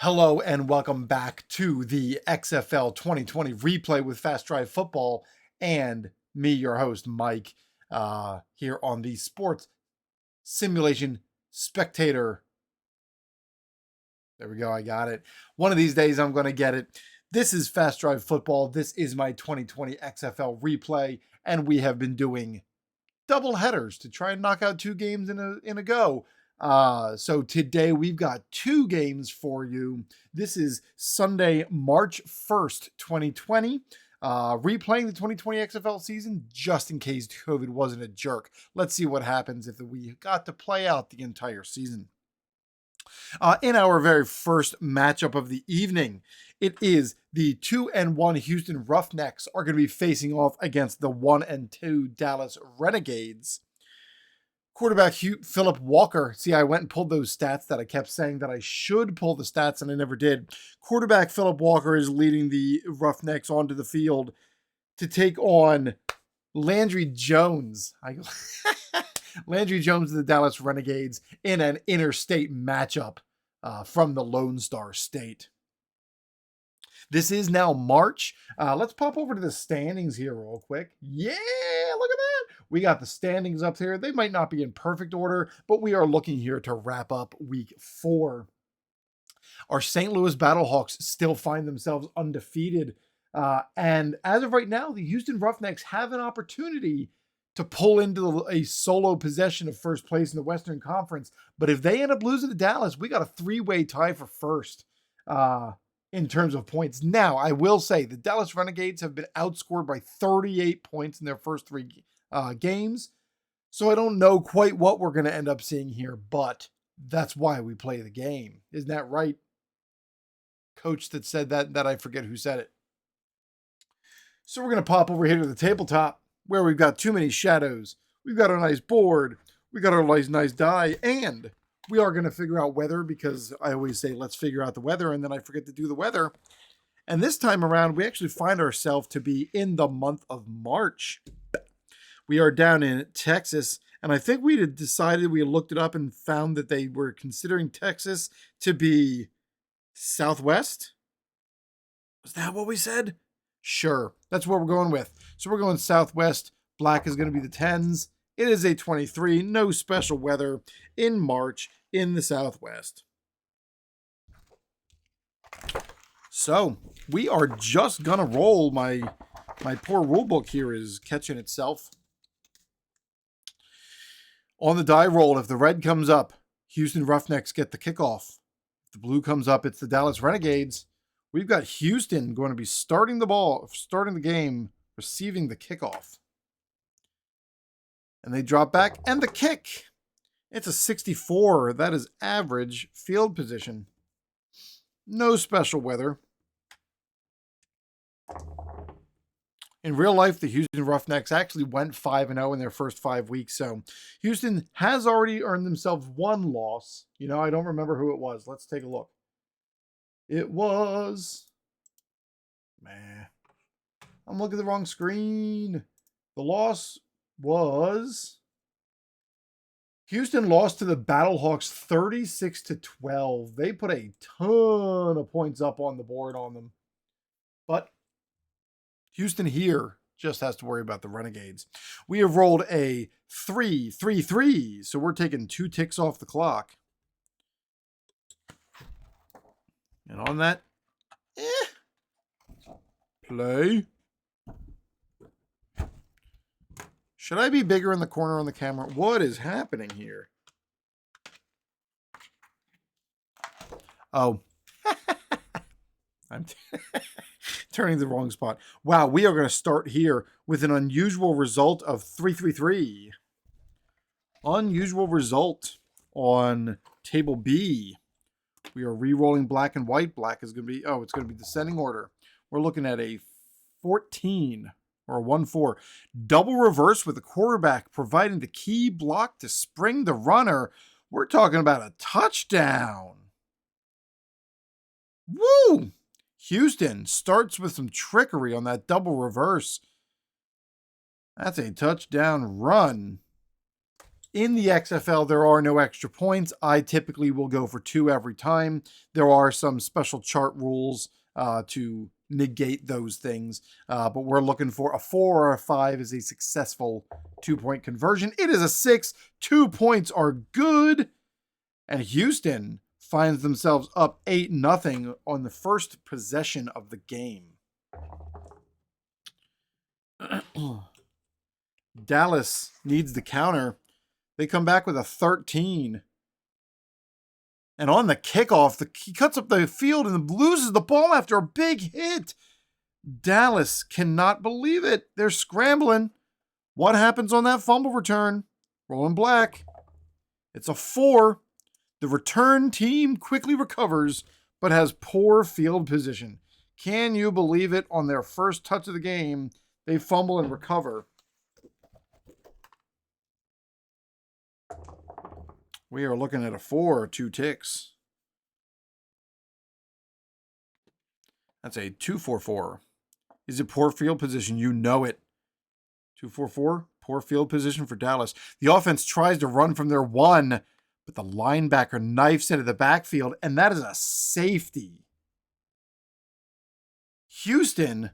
Hello and welcome back to the XFL 2020 replay with Fast Drive Football and me, your host, Mike, here on the Sports Simulation Spectator. There we go, I got it. One of these days I'm going to get it. This is Fast Drive Football. This is my 2020 XFL replay, and we have been doing double headers to try and knock out two games in a go. So today we've got two games for you. This is Sunday, March 1st, 2020. Replaying the 2020 XFL season just in case COVID wasn't a jerk. Let's see what happens if we got to play out the entire season. In our very first matchup of the evening, it is the 2-1 Houston Roughnecks are going to be facing off against the 1-2 Dallas Renegades. Quarterback Philip Walker. See, I went and pulled those stats that I kept saying that I should pull the stats and I never did. Quarterback Philip Walker is leading the Roughnecks onto the field to take on Landry Jones. Landry Jones of the Dallas Renegades in an interstate matchup from the Lone Star State. This is now March. Let's pop over to the standings here real quick. Yeah, look at that. We got the standings up here. They might not be in perfect order, but we are looking here to wrap up week 4. Our St. Louis Battlehawks still find themselves undefeated. And as of right now, the Houston Roughnecks have an opportunity to pull into a solo possession of first place in the Western Conference. But if they end up losing to Dallas, we got a 3-way tie for first in terms of points. Now, I will say the Dallas Renegades have been outscored by 38 points in their first 3 games. So I don't know quite what we're going to end up seeing here, but that's why we play the game. Isn't that right? Coach that said that I forget who said it. So we're going to pop over here to the tabletop where we've got too many shadows. We've got a nice board. We got our nice die, and we are going to figure out weather because I always say, let's figure out the weather, and then I forget to do the weather. And this time around, we actually find ourselves to be in the month of March. We are down in Texas, and I think we had decided, we looked it up and found that they were considering Texas to be southwest. Was that what we said? Sure, that's what we're going with. So we're going southwest. Black is going to be the 10s. It is a 23, no special weather in March in the southwest. So we are just going to roll. My poor rule book here is catching itself. On the die roll, if the red comes up, Houston Roughnecks get the kickoff. If the blue comes up, it's the Dallas Renegades. We've got Houston going to be starting the game, receiving the kickoff. And they drop back, and the kick. It's a 64. That is average field position. No special weather. In real life, the Houston Roughnecks actually went 5-0 in their first 5 weeks. So Houston has already earned themselves 1 loss. You know, I don't remember who it was. Let's take a look. It was... I'm looking at the wrong screen. The loss was... Houston lost to the Battlehawks 36-12. They put a ton of points up on the board on them. But Houston here just has to worry about the Renegades. We have rolled a 3-3-3, so we're taking 2 ticks off the clock. And on that, play. Should I be bigger in the corner on the camera? What is happening here? Oh. I'm turning the wrong spot. Wow, we are going to start here with an unusual result of 3-3-3. Unusual result on table B. We are re-rolling black and white. Black is going to be, it's going to be descending order. We're looking at a 14 or a 1-4. Double reverse with the quarterback providing the key block to spring the runner. We're talking about a touchdown. Woo! Houston starts with some trickery on that double reverse. That's a touchdown run. In the XFL, there are no extra points. I typically will go for 2 every time. There are some special chart rules to negate those things, but we're looking for a 4 or a 5 is a successful 2-point conversion. It is a 6. 2 points are good. And Houston finds themselves up 8-0 on the first possession of the game. Dallas needs the counter. They come back with a 13. And on the kickoff, he cuts up the field and loses the ball after a big hit. Dallas cannot believe it. They're scrambling. What happens on that fumble return? Rolling black. It's a 4. The return team quickly recovers, but has poor field position. Can you believe it? On their first touch of the game, they fumble and recover. We are looking at a 4, 2 ticks. That's a 2-4-4. Is it poor field position? You know it. 2-4-4, poor field position for Dallas. The offense tries to run from their 1, but the linebacker knifes into the backfield, and that is a safety. Houston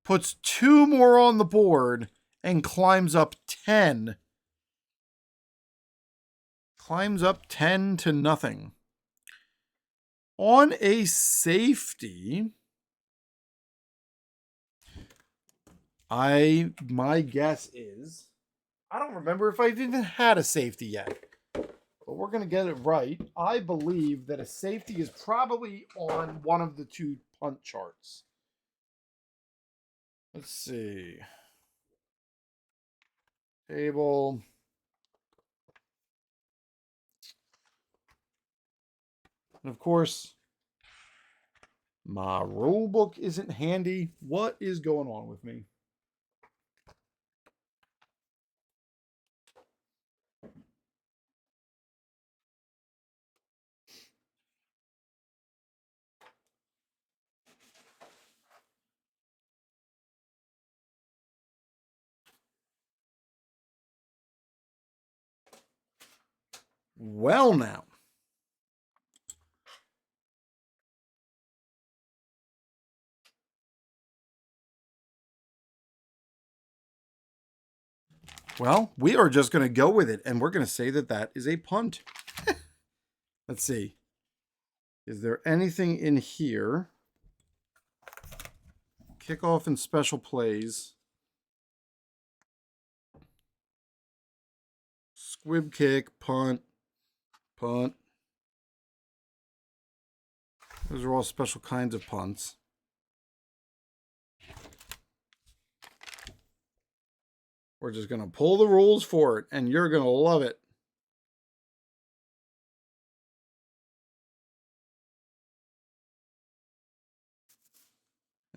puts 2 more on the board and climbs up 10. Climbs up 10-0. On a safety, my guess is, I don't remember if I even had a safety yet, but we're going to get it right. I believe that a safety is probably on one of the 2 punt charts. Let's see. Table. And of course, my rule book isn't handy. What is going on with me? Well, now. Well, we are just going to go with it, and we're going to say that that is a punt. Let's see. Is there anything in here? Kickoff and special plays. Squib kick, punt, punt. Those are all special kinds of punts. We're just going to pull the rules for it, and you're going to love it.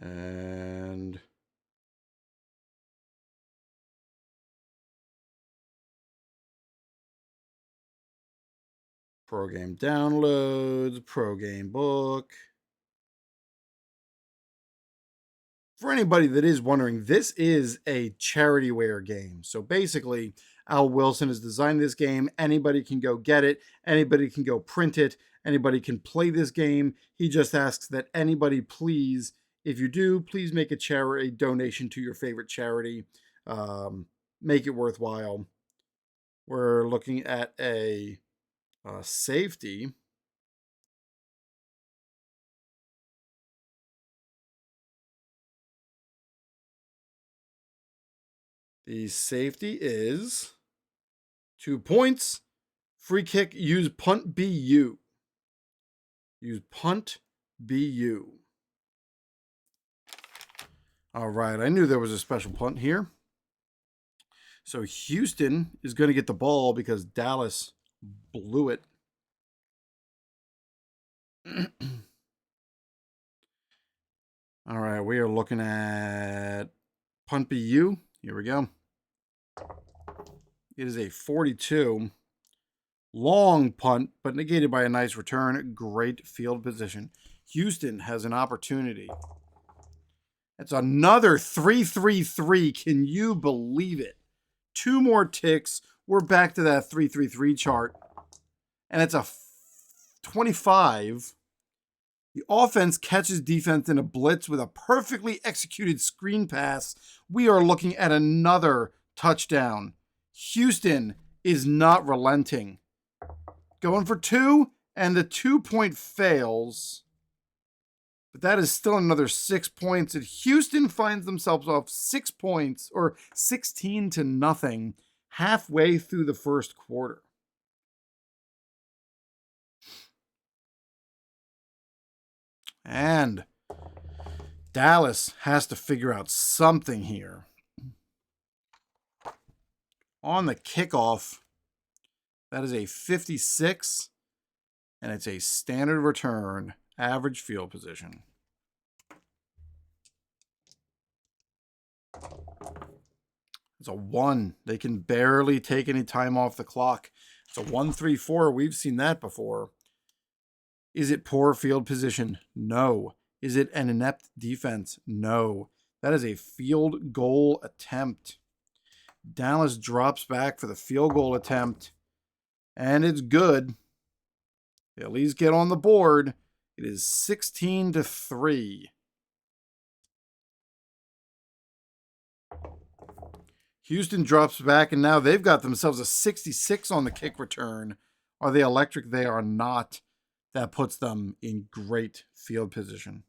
And pro game downloads, pro game book. For anybody that is wondering, this is a charityware game. So basically, Al Wilson has designed this game. Anybody can go get it. Anybody can go print it. Anybody can play this game. He just asks that anybody please, if you do, please make a donation to your favorite charity. Make it worthwhile. We're looking at a safety. The safety is 2 points. Free kick, use punt BU. Use punt BU. All right, I knew there was a special punt here. So Houston is going to get the ball because Dallas blew it. All right, we are looking at punt BU. Here we go. It is a 42. Long punt, but negated by a nice return. Great field position. Houston has an opportunity. It's another 3-3-3. Can you believe it? 2 more ticks. we're back to that 3-3-3 chart. And it's a 25. The offense catches defense in a blitz with a perfectly executed screen pass. We are looking at another touchdown. Houston is not relenting. Going for 2, and the 2-point fails. But that is still another 6 points. And Houston finds themselves off 6 points, or 16-0, halfway through the first quarter. And Dallas has to figure out something here. On the kickoff, that is a 56, and it's a standard return, average field position. It's a 1. They can barely take any time off the clock. It's a 1-3-4. We've seen that before. Is it poor field position? No. Is it an inept defense? No. That is a field goal attempt. Dallas drops back for the field goal attempt, and it's good. They at least get on the board. It is 16-3. Houston drops back, and now they've got themselves a 66 on the kick return. Are they electric? They are not. That puts them in great field position.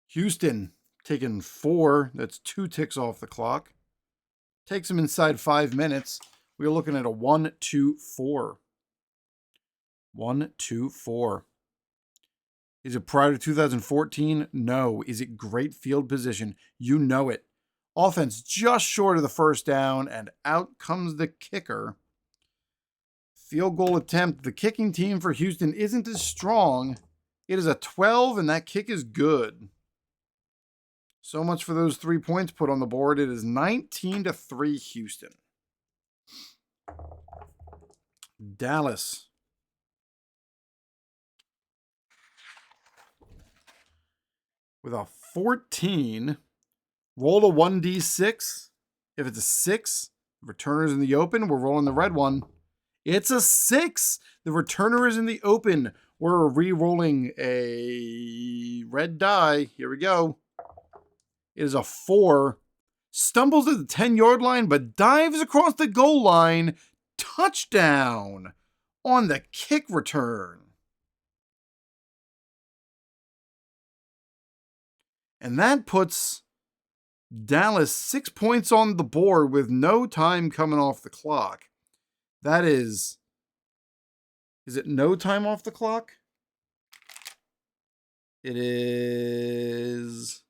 Houston taking 4. That's 2 ticks off the clock. Takes them inside 5 minutes. We're looking at a 1-2-4. 1-2-4. Is it prior to 2014? No. Is it great field position? You know it. Offense just short of the first down, and out comes the kicker. Field goal attempt. The kicking team for Houston isn't as strong. It is a 12, and that kick is good. So much for those 3 points put on the board. It is 19-3 Houston. Dallas. With a 14, roll a 1d6. If it's a 6, the returner's in the open. We're rolling the red one. It's a 6. The returner is in the open. We're re-rolling a red die. Here we go. It is a 4. Stumbles at the 10-yard line, but dives across the goal line. Touchdown on the kick return. And that puts Dallas 6 points on the board with no time coming off the clock. That is it no time off the clock? It is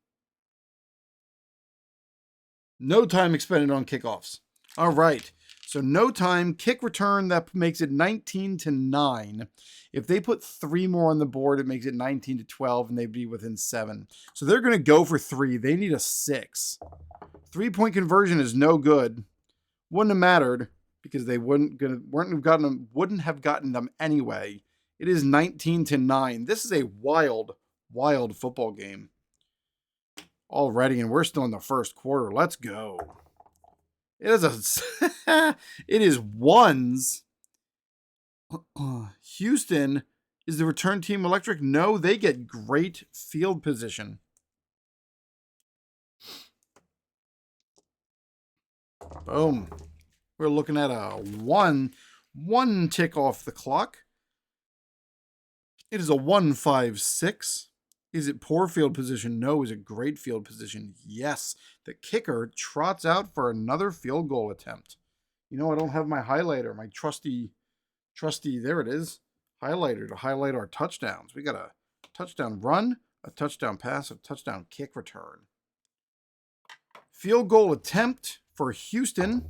no time expended on kickoffs. All right. So no time, kick return, that makes it 19-9. If they put 3 more on the board, it makes it 19-12, and they'd be within 7. So they're going to go for 3. They need a 6. 3-point conversion is no good. Wouldn't have mattered because they wouldn't have gotten them anyway. It is 19-9. This is a wild, wild football game already, and we're still in the first quarter. Let's go. It is ones. Houston, is the return team electric? No, they get great field position. Boom. We're looking at a one tick off the clock. It is a 1-5-6. Is it poor field position? No. Is it great field position? Yes. The kicker trots out for another field goal attempt. You know, I don't have my highlighter, my trusty, there it is, highlighter to highlight our touchdowns. We got a touchdown run, a touchdown pass, a touchdown kick return. Field goal attempt for Houston.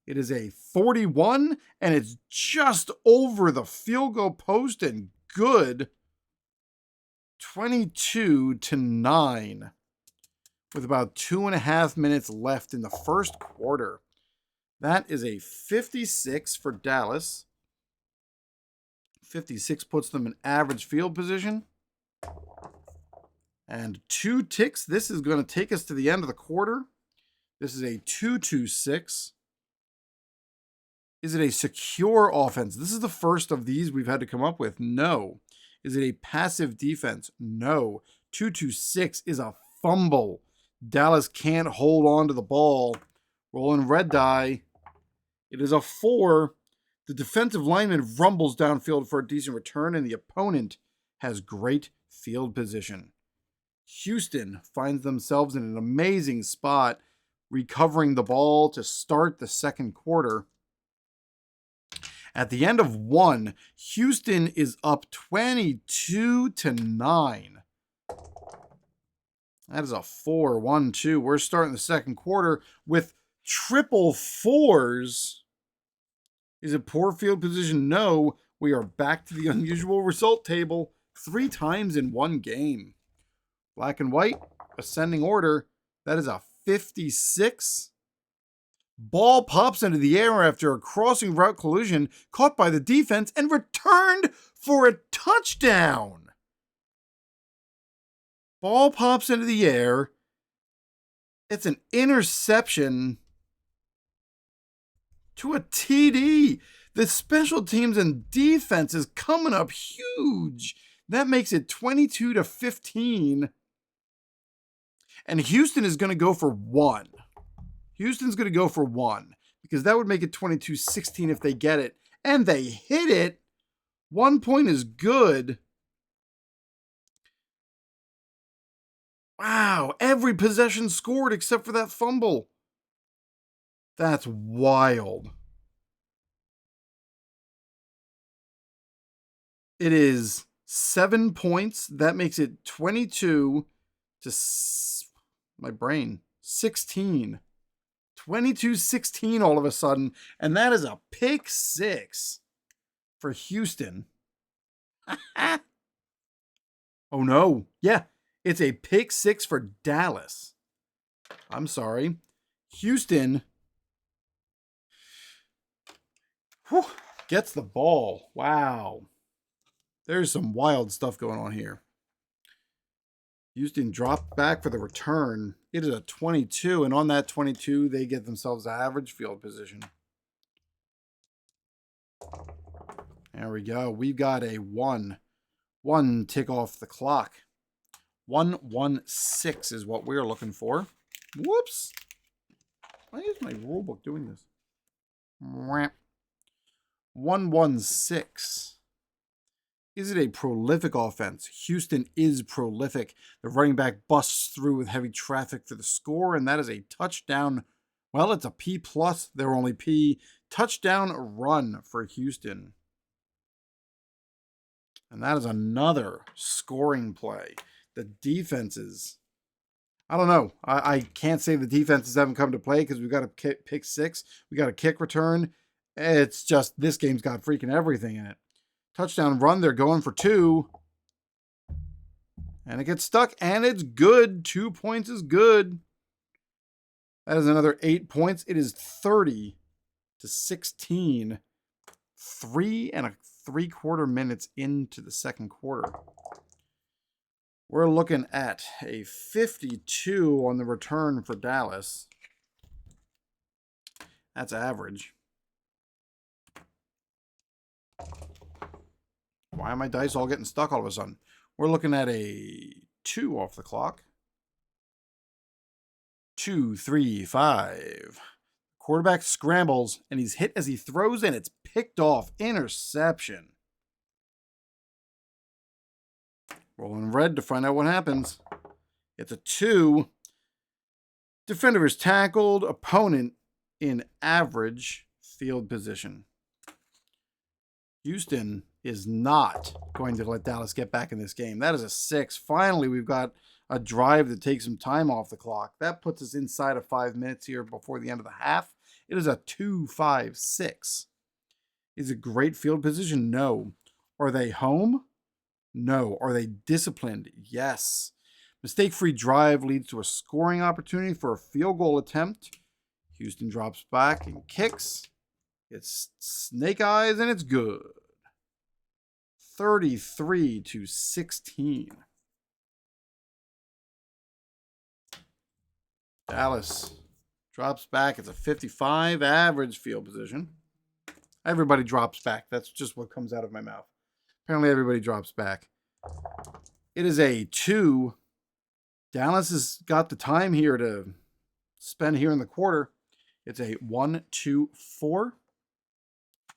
It is a 41, and it's just over the field goal post and good. 22-9 with about 2.5 minutes left in the first quarter. That is a 56 for Dallas. 56 puts them in average field position. And 2 ticks. This is going to take us to the end of the quarter. This is a 2-2-6. Is it a secure offense? This is the first of these we've had to come up with. No. Is it a passive defense? No. 2-2-6 is a fumble. Dallas can't hold on to the ball. Rolling red die. It is a 4. The defensive lineman rumbles downfield for a decent return, and the opponent has great field position. Houston finds themselves in an amazing spot, recovering the ball to start the second quarter. At the end of 1, Houston is up 22-9. That is a 4-1-2. We're starting the second quarter with triple 4s. Is it poor field position? No. We are back to the unusual result table 3 times in one game. Black and white, ascending order. That is a 56. Ball pops into the air after a crossing route collision caught by the defense and returned for a touchdown. Ball pops into the air. It's an interception to a TD. The special teams and defense is coming up huge. That makes it 22-15. And Houston is going to go for 1. Houston's going to go for 1 because that would make it 22-16 if they get it. And they hit it. 1 point is good. Wow. Every possession scored except for that fumble. That's wild. It is 7 points. That makes it 22 to my brain 16. 22-16 all of a sudden, and that is a pick 6 for Houston. Oh no. Yeah, it's a pick 6 for Dallas. I'm sorry. Houston gets the ball. Wow. There's some wild stuff going on here. Houston dropped back for the return. It is a 22, and on that 22, they get themselves an average field position. There we go. We've got a 1 tick off the clock. 1-1-6 is what we're looking for. Whoops. Why is my rule book doing this? 1-1-6. Is it a prolific offense? Houston is prolific. The running back busts through with heavy traffic for the score, and that is a touchdown. Well, it's a P+. They're only P. Touchdown run for Houston. And that is another scoring play. The defenses, I don't know. I can't say the defenses haven't come to play because we've got a pick 6. We got a kick return. It's just this game's got freaking everything in it. Touchdown run, they're going for 2. And it gets stuck, and it's good. 2 points is good. That is another 8 points. It is 30-16. 3 3/4 minutes into the second quarter. We're looking at a 52 on the return for Dallas. That's average. Why are my dice all getting stuck all of a sudden? We're looking at a 2 off the clock. 2, 3, 5. Quarterback scrambles, and he's hit as he throws, and it's picked off. Interception. Rolling red to find out what happens. It's a 2. Defender is tackled. Opponent in average field position. Houston is not going to let Dallas get back in this game. That is a 6. Finally, we've got a drive that takes some time off the clock. That puts us inside of 5 minutes here before the end of the half. It is a 2-5-6. Is it great field position? No. Are they home? No. Are they disciplined? Yes. Mistake-free drive leads to a scoring opportunity for a field goal attempt. Houston drops back and kicks. It's snake eyes, and it's good. 33-16. Dallas Drops back. It's a 55 average field position. Everybody drops back. That's just what comes out of my mouth. Apparently everybody drops back. It is a 2. Dallas has got the time here to spend here in the quarter. It's a 1, 2, 4.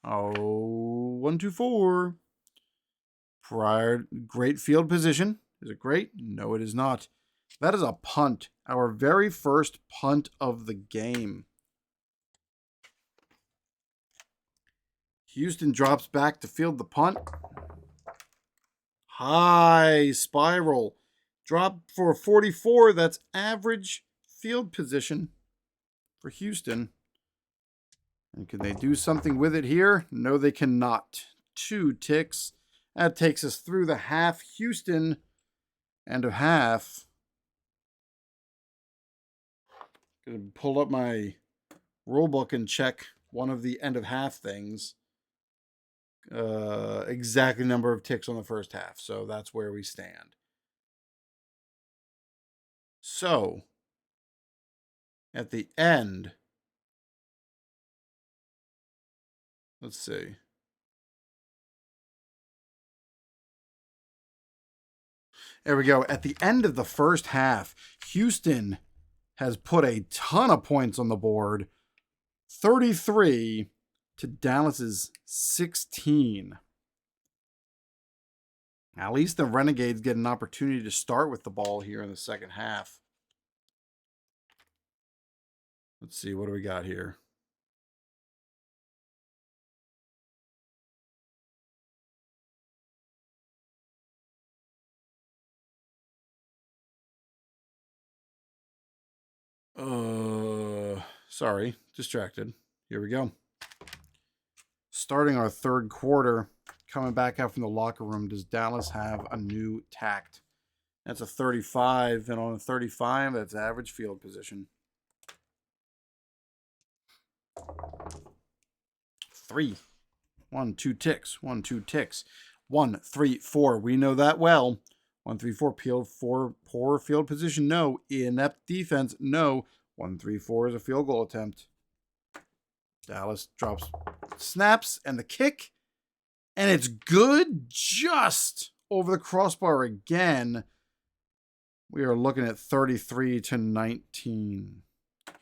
Oh, 1, 2, 4. Great field position. Is it great? No, it is not. That is a punt. Our very first punt of the game. Houston drops back to field the punt. High spiral. Drop for a 44. That's average field position for Houston. And can they do something with it here? No, they cannot. 2 ticks. That takes us through the half. Houston, end of half. Gonna pull up my rule book and check one of the end of half things. Exact number of ticks on the first half. So that's where we stand. So, at the end, let's see. There we go. At the end of the first half, Houston has put a ton of points on the board. 33 to Dallas's 16. At least the Renegades get an opportunity to start with the ball here in the second half. Let's see, what do we got here? Sorry, distracted. Here we go. Starting our third quarter, coming back out from the locker room, does Dallas have a new tact? That's a 35, and on a 35, that's average field position. 3. 1, 2 ticks. 1, 2 ticks. 1, 3, 4. We know that well. 1, 3, 4. Poor field position. No. Inept defense. No. 1, 3, 4 is a field goal attempt. Dallas drops, snaps, and the kick. And it's good, just over the crossbar again. We are looking at 33 to 19.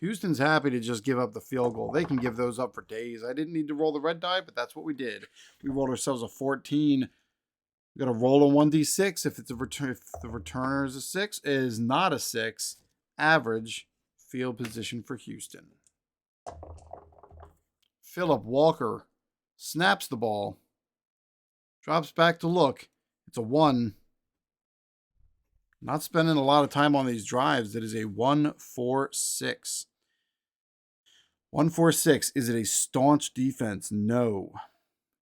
Houston's happy to just give up the field goal. They can give those up for days. I didn't need to roll the red die, but that's what we did. We rolled ourselves a 14. We got to roll a 1d6 if it's a return. If the returner is a 6, it is not a 6. Average field position for Houston. Philip Walker snaps the ball. Drops back to look. It's a 1. Not spending a lot of time on these drives. It is a 1-4-6. 1-4-6. Is it a staunch defense? No.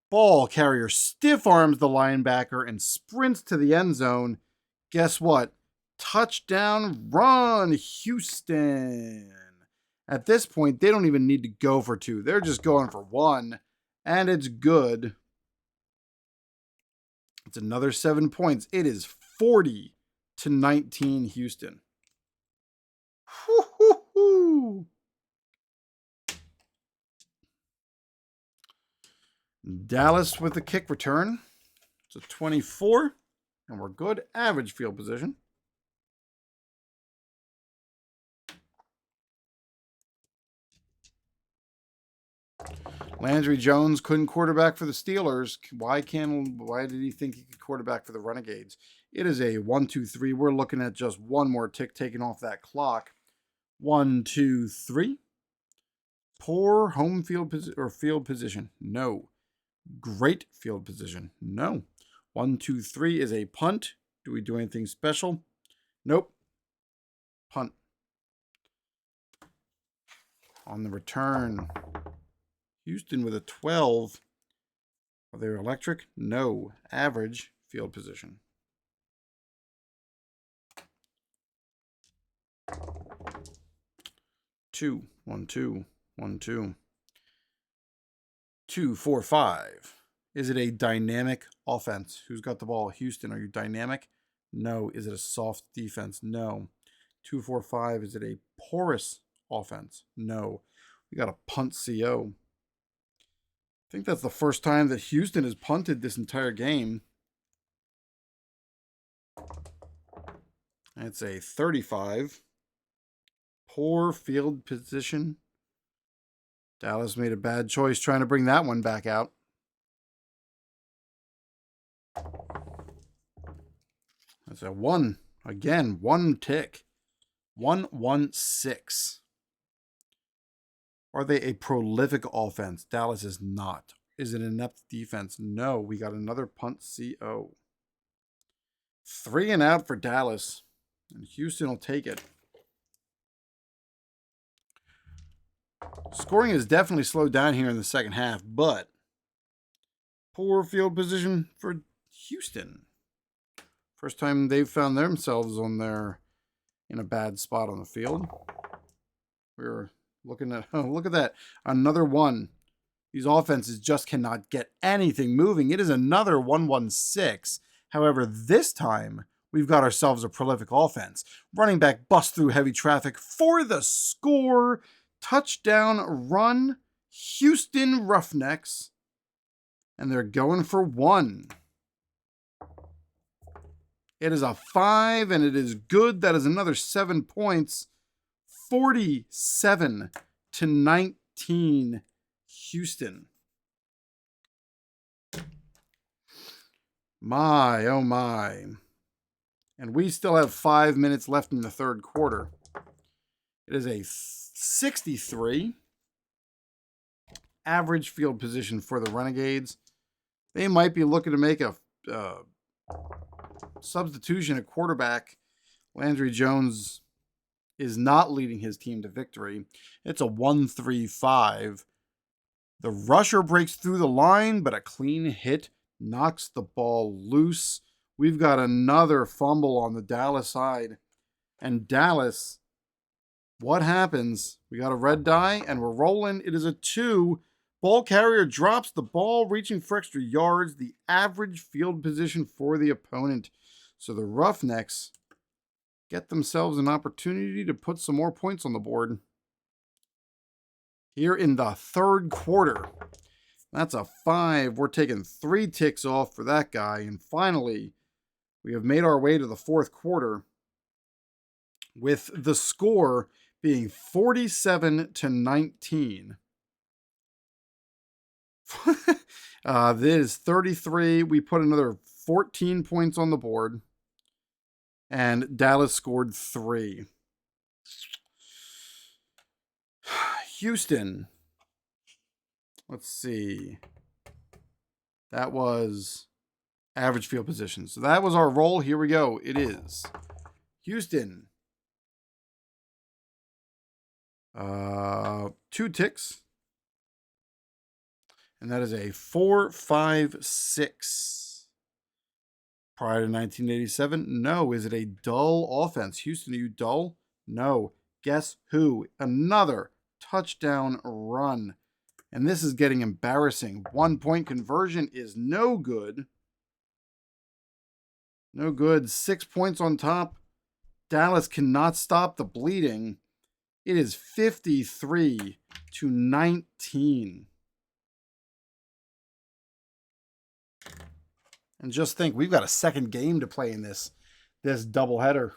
Ball carrier stiff arms the linebacker and sprints to the end zone. Guess what? Touchdown run, Houston. At this point, they don't even need to go for 2. They're just going for 1, and it's good. It's another 7 points. It is 40 to 19 Houston. Woo-hoo-hoo. Dallas with the kick return. It's a 24, and we're good. Average field position. Landry Jones couldn't quarterback for the Steelers. Why did he think he could quarterback for the Renegades? It is a 1, 2, 3. We're looking at just one more tick taken off that clock. 1, 2, 3. Poor home field field position. No. Great field position. No. 1, 2, 3 is a punt. Do we do anything special? Nope. Punt. On the return, Houston with a 12. Are they electric? No. Average field position. Two, 1, 2, 1, 2. 2, 4, 5. Is it a dynamic offense? Who's got the ball? Houston, are you dynamic? No. Is it a soft defense? No. 2, 4, 5. Is it a porous offense? No. We got a punt CO. I think that's the first time that Houston has punted this entire game. It's a 35. Poor field position. Dallas made a bad choice trying to bring that one back out. That's a 1. Again, 1 tick. 1-1-6. Are they a prolific offense? Dallas is not. Is it an inept defense? No. We got another punt CO. 3 and out for Dallas. And Houston will take it. Scoring is definitely slowed down here in the second half, but poor field position for Houston. First time they've found themselves in a bad spot on the field. We're looking at, oh, look at that. Another 1. These offenses just cannot get anything moving. It is another 1-1-6. However, this time we've got ourselves a prolific offense. Running back busts through heavy traffic for the score. Touchdown run. Houston Roughnecks. And they're going for 1. It is a 5, and it is good. That is another 7 points. 47-19, Houston. My, oh my. And we still have 5 minutes left in the third quarter. It is a 63. Average field position for the Renegades. They might be looking to make a substitution at quarterback. Landry Jones is not leading his team to victory. It's a 1-3-5. The rusher breaks through the line, but a clean hit knocks the ball loose. We've got another fumble on the Dallas side. And Dallas, what happens? We got a red die, and we're rolling. It is a 2. Ball carrier drops the ball, reaching for extra yards. The average field position for the opponent. So the Roughnecks get themselves an opportunity to put some more points on the board here in the third quarter. That's a 5. We're taking 3 ticks off for that guy. And finally, we have made our way to the fourth quarter with the score being 47-19. This is 33. We put another 14 points on the board. And Dallas scored 3. Houston. Let's see. That was average field position. So that was our roll. Here we go. It is Houston. 2 ticks. And that is a 4-5-6. Prior to 1987? No. Is it a dull offense? Houston, are you dull? No. Guess who? Another touchdown run. And this is getting embarrassing. 1-point conversion is no good. No good. 6 points on top. Dallas cannot stop the bleeding. It is 53-19. And just think, we've got a second game to play in this doubleheader.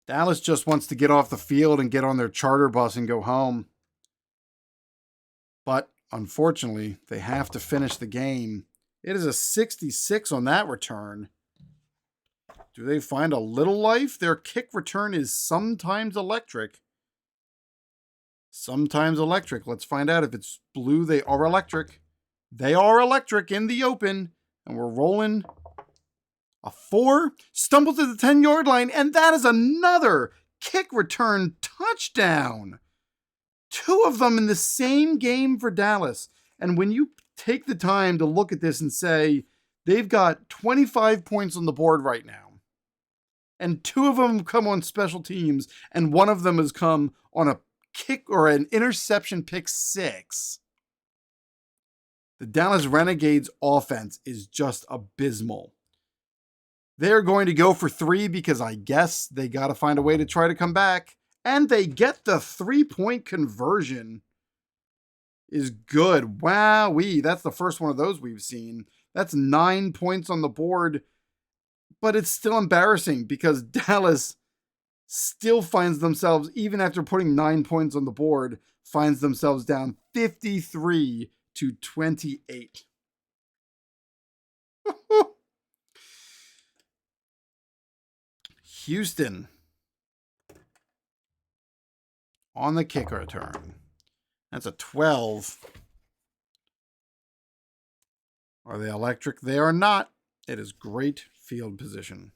Dallas just wants to get off the field and get on their charter bus and go home. But unfortunately, they have to finish the game. It is a 66 on that return. Do they find a little life? Their kick return is sometimes electric. Sometimes electric. Let's find out if it's blue. They are electric. They are electric in the open. And we're rolling. A 4. Stumbles to the 10-yard line. And that is another kick return touchdown. 2 of them in the same game for Dallas. And when you take the time to look at this and say, they've got 25 points on the board right now. And 2 of them come on special teams. And 1 of them has come on a kick or an interception pick 6. The Dallas Renegades offense is just abysmal. They're going to go for 3 because I guess they got to find a way to try to come back. And they get the 3-point conversion. Is good. Wowee. That's the first one of those we've seen. That's 9 points on the board. But it's still embarrassing because Dallas still finds themselves, even after putting 9 points on the board, finds themselves down 53-28. Houston on the kick return. That's a 12. Are they electric? They are not. It is great field position.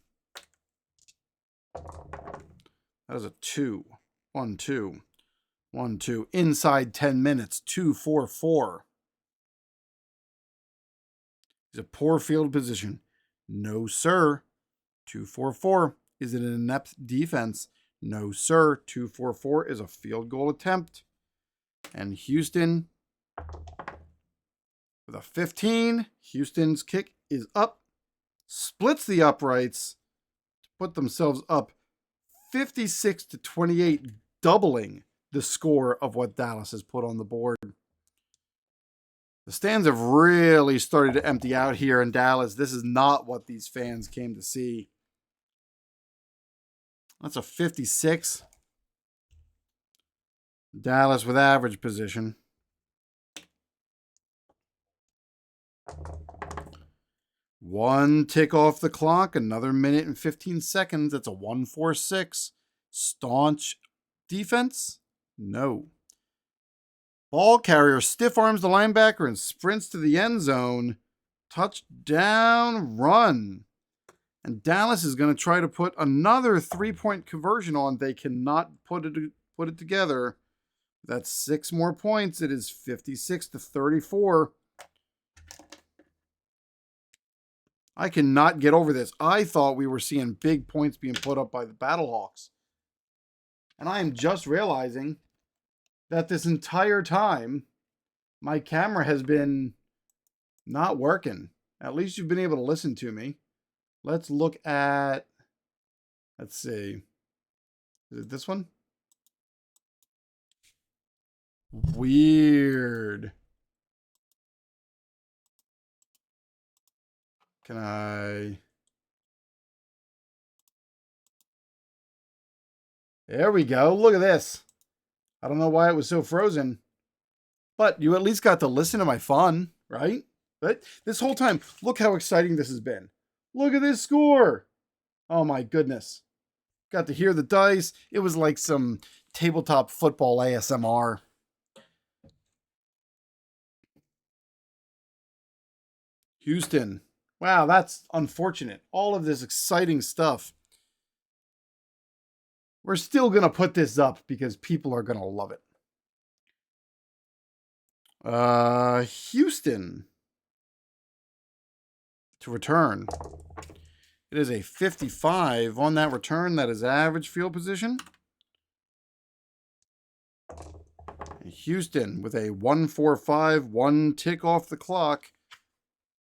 That is a 2. 1, 2. 1, 2. Inside 10 minutes. 2, 4, 4. Is a poor field position. No, sir. 2, 4, 4. Is it an inept defense? No, sir. 2, 4, 4 is a field goal attempt. And Houston with a 15. Houston's kick is up. Splits the uprights to put themselves up 56-28, doubling the score of what Dallas has put on the board. The stands have really started to empty out here in Dallas. This is not what these fans came to see. That's a 56. Dallas with average position. One tick off the clock, another minute and 15 seconds. That's a 1-4-6. Staunch defense? No. Ball carrier stiff arms the linebacker and sprints to the end zone. Touchdown run. And Dallas is going to try to put another 3-point conversion on. They cannot put it together. That's 6 more points. It is 56-34. I cannot get over this. I thought we were seeing big points being put up by the Battlehawks. And I am just realizing that this entire time, my camera has been not working. At least you've been able to listen to me. Let's look at, let's see. Is it this one? Weird. Can I? There we go. Look at this. I don't know why it was so frozen, but you at least got to listen to my fun, right? But this whole time, look how exciting this has been. Look at this score. Oh my goodness. Got to hear the dice. It was like some tabletop football ASMR. Houston. Wow, that's unfortunate. All of this exciting stuff. We're still going to put this up because people are going to love it. Houston to return. It is a 55 on that return. That is average field position. Houston with a 1-4-5, 1 tick off the clock.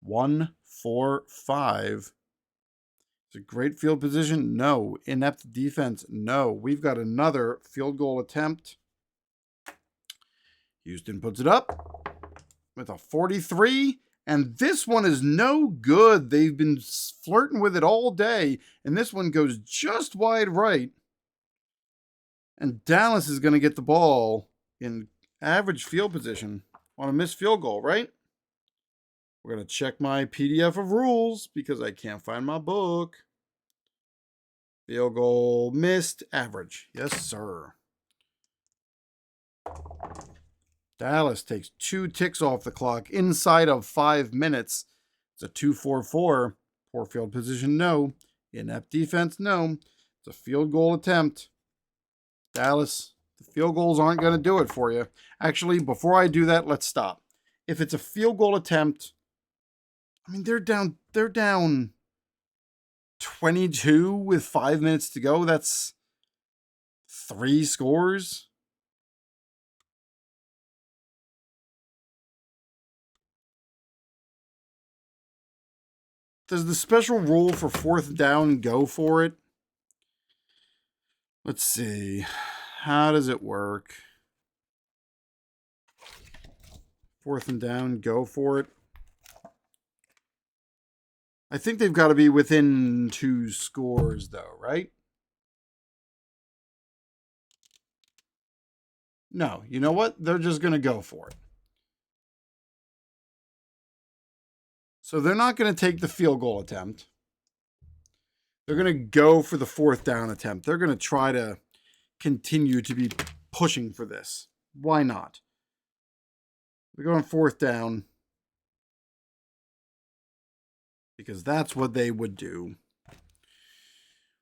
1-4-5. It's a great field position. No. Inept defense. No. We've got another field goal attempt. Houston puts it up with a 43. And this one is no good. They've been flirting with it all day. And this one goes just wide right. And Dallas is going to get the ball in average field position on a missed field goal, right? We're going to check my PDF of rules because I can't find my book. Field goal missed, average. Yes, sir. Dallas takes 2 ticks off the clock inside of 5 minutes. It's a 2-4-4. Poor field position, no. Inept defense, no. It's a field goal attempt. Dallas, the field goals aren't going to do it for you. Actually, before I do that, let's stop. If it's a field goal attempt, I mean, they're down 22 with 5 minutes to go. That's 3 scores. Does the special rule for 4th down go for it? Let's see. How does it work? 4th and down, go for it. I think they've got to be within 2 scores, though, right? No, you know what? They're just going to go for it. So they're not going to take the field goal attempt. They're going to go for the 4th down attempt. They're going to try to continue to be pushing for this. Why not? They're going 4th down. Because that's what they would do.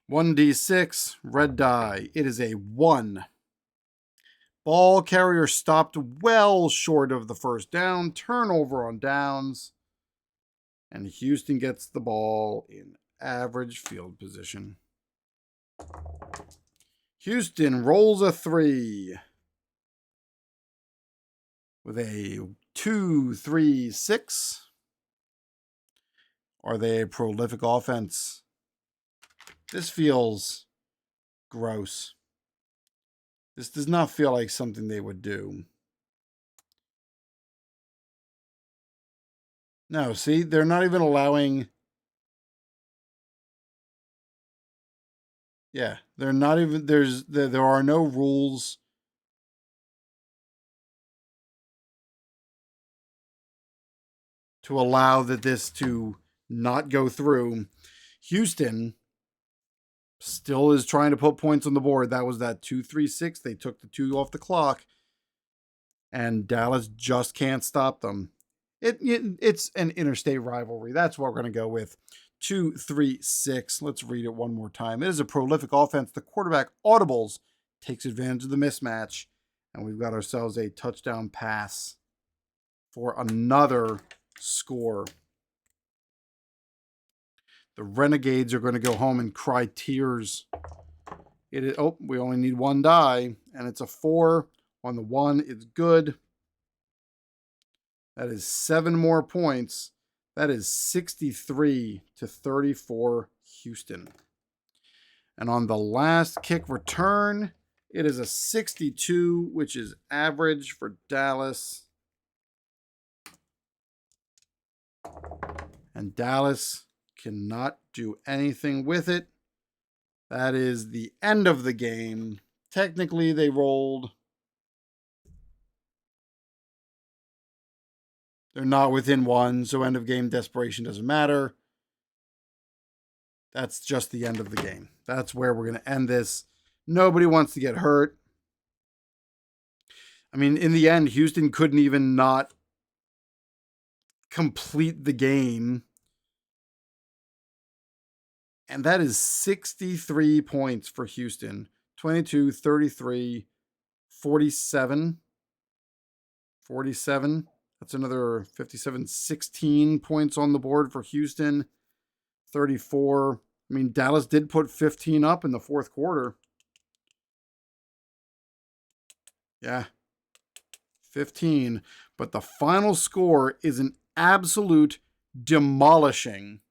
1d6, red die. It is a 1. Ball carrier stopped well short of the 1st down. Turnover on downs. And Houston gets the ball in average field position. Houston rolls a 3 with a 2, 3, 6. Are they a prolific offense? This feels gross. This does not feel like something they would do. No, see, they're not even allowing. Yeah, they're not even. There are no rules to allow this to not go through. Houston still is trying to put points on the board. That was that 2-3-6. They took the 2 off the clock, and Dallas just can't stop them. It's an interstate rivalry. That's what we're going to go with. 2-3-6. Let's read it one more time. It is a prolific offense. The quarterback audibles, takes advantage of the mismatch, and we've got ourselves a touchdown pass for another score. The Renegades are going to go home and cry tears. It is, oh, we only need 1 die, and it's a 4 on the 1. It's good. That is 7 more points. That is 63-34 Houston. And on the last kick return, it is a 62, which is average for Dallas. And Dallas cannot do anything with it. That is the end of the game. Technically, they rolled. They're not within 1, so end of game desperation doesn't matter. That's just the end of the game. That's where we're going to end this. Nobody wants to get hurt. I mean, in the end, Houston couldn't even not complete the game. And that is 63 points for Houston. 22, 33, 47. 47. That's another 57, 16 points on the board for Houston. 34. I mean, Dallas did put 15 up in the 4th quarter. Yeah. 15. But the final score is an absolute demolishing.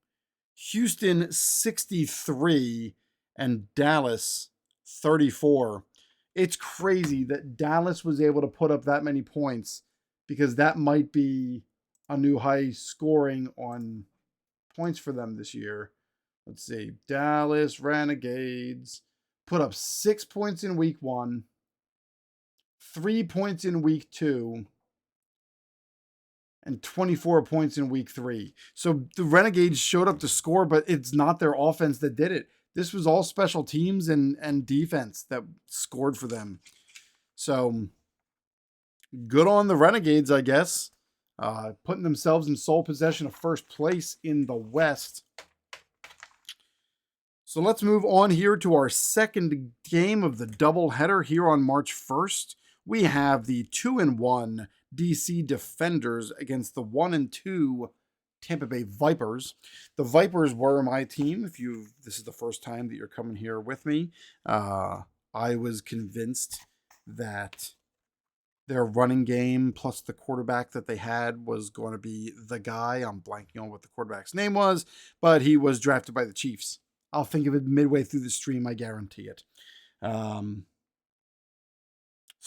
Houston 63 and Dallas 34. It's crazy that Dallas was able to put up that many points, because that might be a new high scoring on points for them this year. Let's see. Dallas Renegades put up 6 points in week 1, 3 points in week 2, and 24 points in week 3. So the Renegades showed up to score, but it's not their offense that did it. This was all special teams and defense that scored for them. So good on the Renegades, I guess. Putting themselves in sole possession of first place in the West. So let's move on here to our second game of the doubleheader here on March 1st. We have the 2-1 DC Defenders against the 1-2 Tampa Bay Vipers. The Vipers were my team. If this is the first time that you're coming here with me, I was convinced that their running game plus the quarterback that they had was going to be the guy. I'm blanking on what the quarterback's name was, but he was drafted by the Chiefs. I'll think of it midway through the stream. I guarantee it. So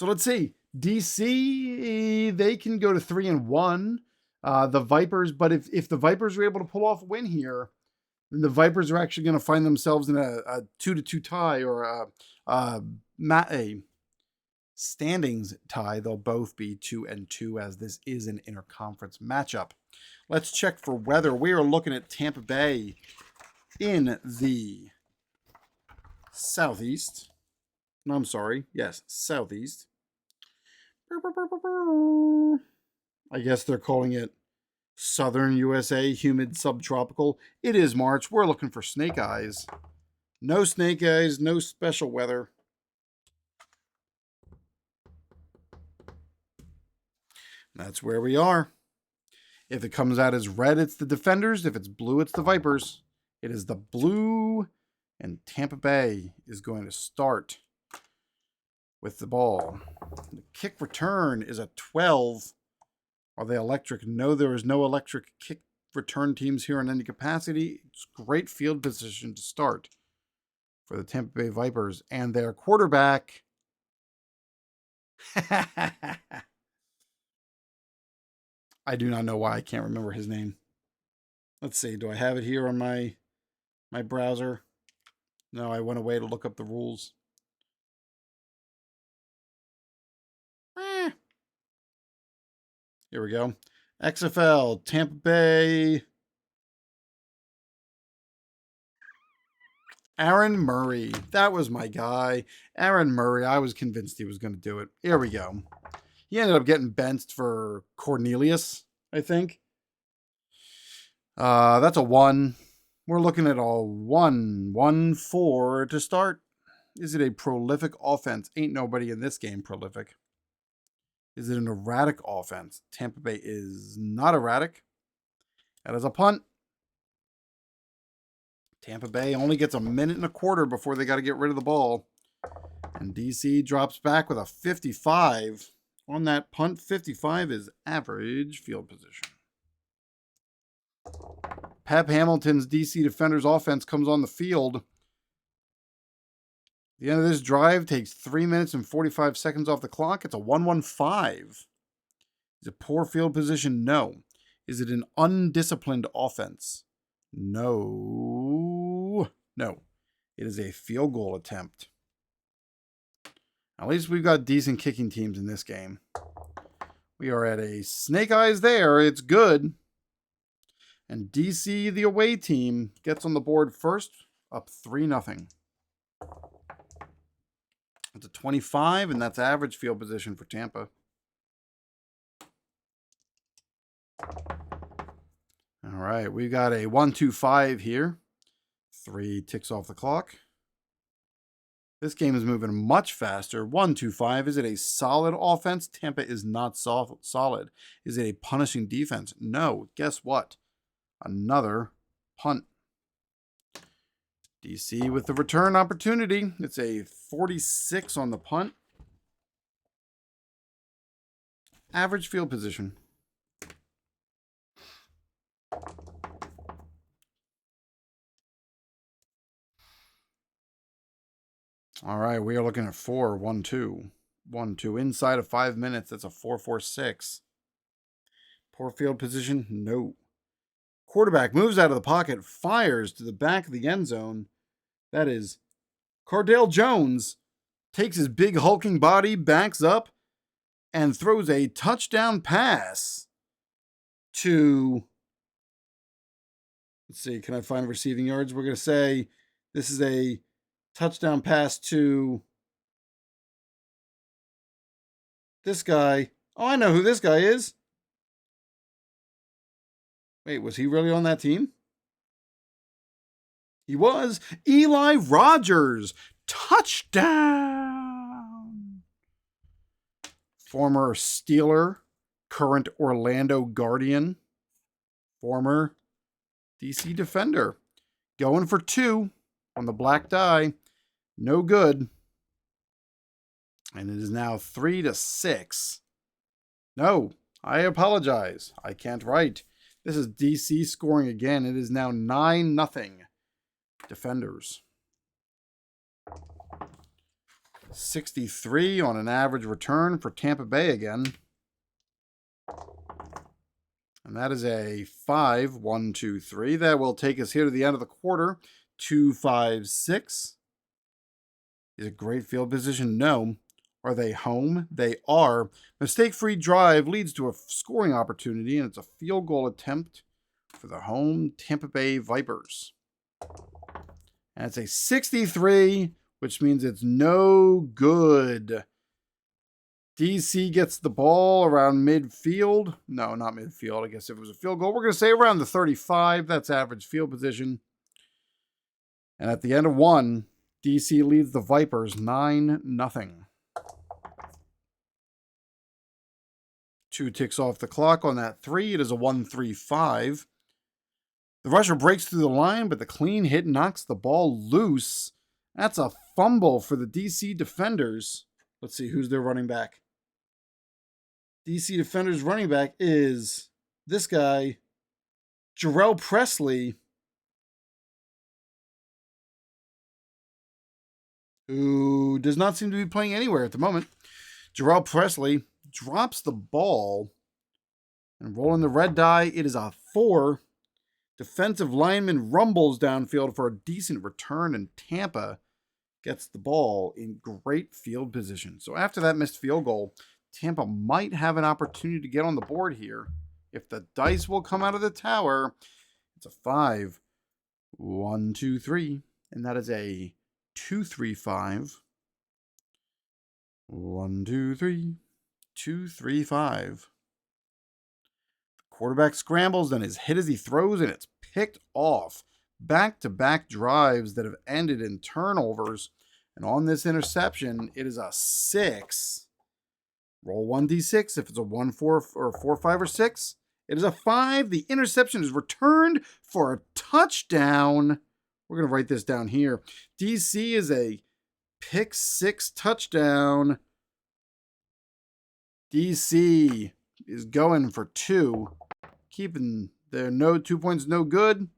let's see. DC, they can go to 3-1. The Vipers, but if the Vipers are able to pull off a win here, then the Vipers are actually going to find themselves in a 2-2 tie or a standings tie. They'll both be 2-2 as this is an interconference matchup. Let's check for weather. We are looking at Tampa Bay in the southeast. No, I'm sorry. Yes, southeast. I guess they're calling it Southern USA, humid subtropical. It is March. We're looking for snake eyes. No snake eyes, no special weather. That's where we are. If it comes out as red, it's the Defenders. If it's blue, it's the Vipers. It is the blue, and Tampa Bay is going to start with the ball. The kick return is a 12. Are they electric? No, there is no electric kick return teams here in any capacity. It's great field position to start for the Tampa Bay Vipers and their quarterback. I do not know why I can't remember his name. Let's see. Do I have it here on my browser? No, I went away to look up the rules. Here we go. XFL, Tampa Bay. Aaron Murray. That was my guy. Aaron Murray. I was convinced he was going to do it. Here we go. He ended up getting benched for Cornelius, I think. That's a 1. We're looking at a 1-1-4 to start. Is it a prolific offense? Ain't nobody in this game prolific. Is it an erratic offense? Tampa Bay is not erratic. That is a punt. Tampa Bay only gets a minute and a quarter before they got to get rid of the ball. And DC drops back with a 55. On that punt, 55 is average field position. Pep Hamilton's DC Defenders offense comes on the field. The end of this drive takes 3 minutes and 45 seconds off the clock. It's a 1-1-5. Is it poor field position? No. Is it an undisciplined offense? No. No. It is a field goal attempt. At least we've got decent kicking teams in this game. We are at a snake eyes there. It's good. And DC, the away team, gets on the board first, up 3-0. It's a 25, and that's average field position for Tampa. All right, we got a 1-2-5 here. 3 ticks off the clock. This game is moving much faster. 1-2-5. Is it a solid offense? Tampa is not solid. Is it a punishing defense? No. Guess what? Another punt. DC with the return opportunity. It's a 46 on the punt. Average field position. All right, we are looking at 4-1-2. 1-2 inside of 5 minutes. That's a 4-4-6. Poor field position? No. Quarterback moves out of the pocket, fires to the back of the end zone. That is Cardale Jones. Takes his big hulking body, backs up, and throws a touchdown pass to... Let's see, can I find receiving yards? We're going to say this is a touchdown pass to this guy. Oh, I know who this guy is. Wait, was he really on that team? He was. Eli Rogers. Touchdown. Former Steeler, current Orlando Guardian, former DC Defender. Going for 2 on the black die. No good. And it is now 3-6. No, I apologize. I can't write. This is DC scoring again. It is now 9-0. Defenders. 63 on an average return for Tampa Bay again. And that is a 5, 1, 2, 3. That will take us here to the end of the quarter. 2, 5, 6. Is it great field position? No. Are they home? They are. Mistake-free drive leads to a scoring opportunity, and it's a field goal attempt for the home Tampa Bay Vipers. And it's a 63, which means it's no good. DC gets the ball around midfield. No, not midfield. I guess if it was a field goal, we're going to say around the 35. That's average field position. And at the end of one, DC leads the Vipers 9-0. 2 ticks off the clock on that 3. It is a 1-3-5. The rusher breaks through the line, but the clean hit knocks the ball loose. That's a fumble for the DC defenders. Let's see, who's their running back? DC defenders running back is this guy, Jarrell Presley, who does not seem to be playing anywhere at the moment. Jarrell Presley drops the ball and rolling the red die. It is a 4. Defensive lineman rumbles downfield for a decent return, and Tampa gets the ball in great field position. So after that missed field goal, Tampa might have an opportunity to get on the board here. If the dice will come out of the tower, it's a 5, 1, 2, 3. And that is a 2, 3, 5. 1, 2, 3. 2, 3, 5. The quarterback scrambles and is hit as he throws, and it's picked off. Back-to-back drives that have ended in turnovers. And on this interception, it is a 6. Roll 1d6 if it's a 1, 4, or 4, 5, or 6. It is a 5. The interception is returned for a touchdown. We're going to write this down here. DC is a pick 6 touchdown. DC is going for 2. Keeping their 2 points no good.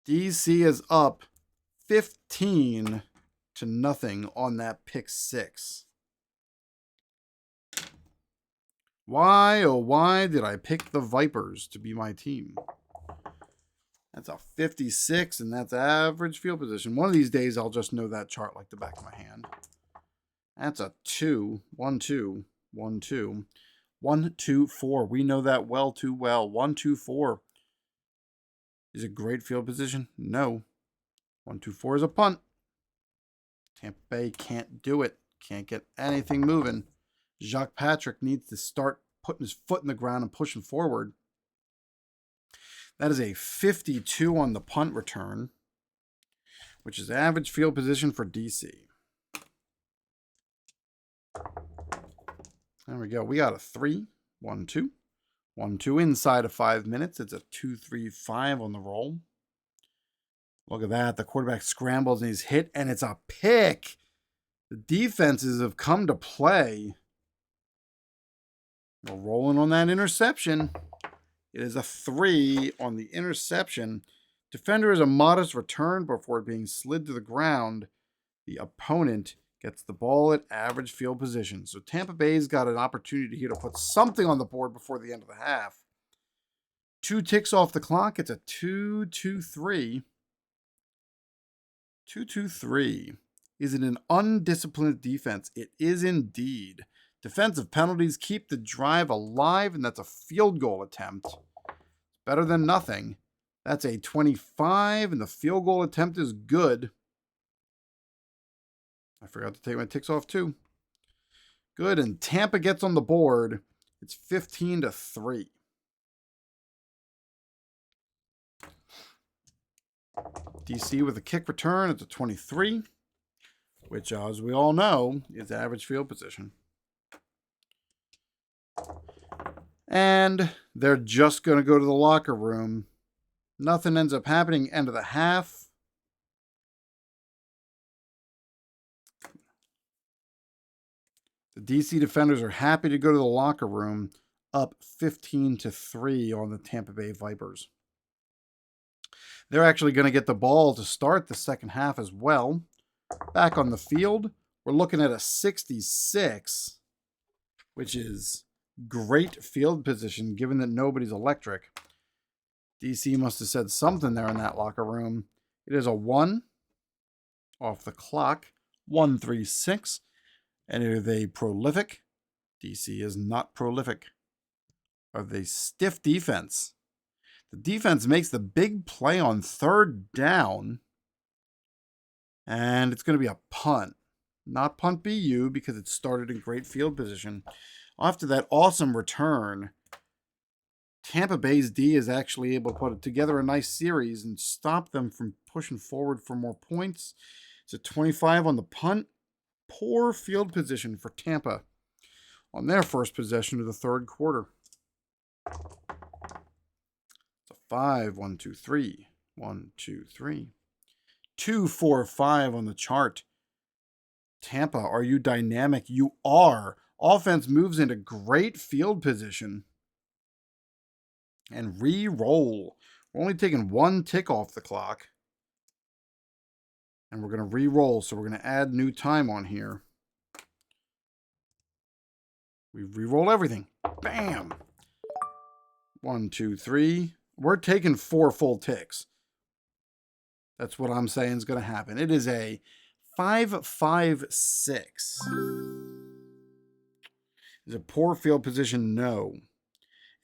DC is up 15-0 on that pick 6. Why, oh why did I pick the Vipers to be my team? That's a 56, and that's average field position. One of these days, I'll just know that chart like the back of my hand. That's a 2, 1, 2, 1, 2, 1, 2, 4. We know that well too well. 1, 2, 4. Is it great field position? No. 1, 2, 4 is a punt. Tampa Bay can't do it. Can't get anything moving. Jacques Patrick needs to start putting his foot in the ground and pushing forward. That is a 52 on the punt return, which is average field position for DC. There we go. We got a 3, 1, 2. 1, 2 inside of 5 minutes. It's a 2, 3, 5 on the roll. Look at that. The quarterback scrambles and he's hit, and it's a pick. The defenses have come to play. We're rolling on that interception. It is a 3 on the interception. Defender is a modest return before being slid to the ground. The opponent gets the ball at average field position. So Tampa Bay's got an opportunity here to put something on the board before the end of the half. 2 ticks off the clock. It's a 2, 2, 3. 2, 2, 3. Is it an undisciplined defense? It is indeed. Defensive penalties keep the drive alive, and that's a field goal attempt. Better than nothing. That's a 25, and the field goal attempt is good. I forgot to take my ticks off too. Good, and Tampa gets on the board. It's 15-3. DC with a kick return. It's a 23, which, as we all know, is average field position. And they're just going to go to the locker room. Nothing ends up happening. End of the half. The DC defenders are happy to go to the locker room, up 15-3 on the Tampa Bay Vipers. They're actually going to get the ball to start the second half as well. Back on the field, we're looking at a 66, which is great field position given that nobody's electric. DC must have said something there in that locker room. It is a 1 off the clock, 1-3-6. And are they prolific? DC is not prolific. Are they stiff defense? The defense makes the big play on third down. And it's going to be a punt. Not punt BU because it started in great field position. After that awesome return, Tampa Bay's D is actually able to put together a nice series and stop them from pushing forward for more points. It's a 25 on the punt. Poor field position for Tampa on their first possession of the third quarter. It's a 5, 1, 2, 3, 1, 2, 3. 2, 4, 5 on the chart. Tampa, are you dynamic? You are. Offense moves into great field position. And re-roll. We're only taking 1 tick off the clock. And we're going to re-roll, so we're going to add new time on here. We re-roll everything. Bam! 1, 2, 3. We're taking 4 full ticks. That's what I'm saying is going to happen. It is a 5-5-6. Is it poor field position? No.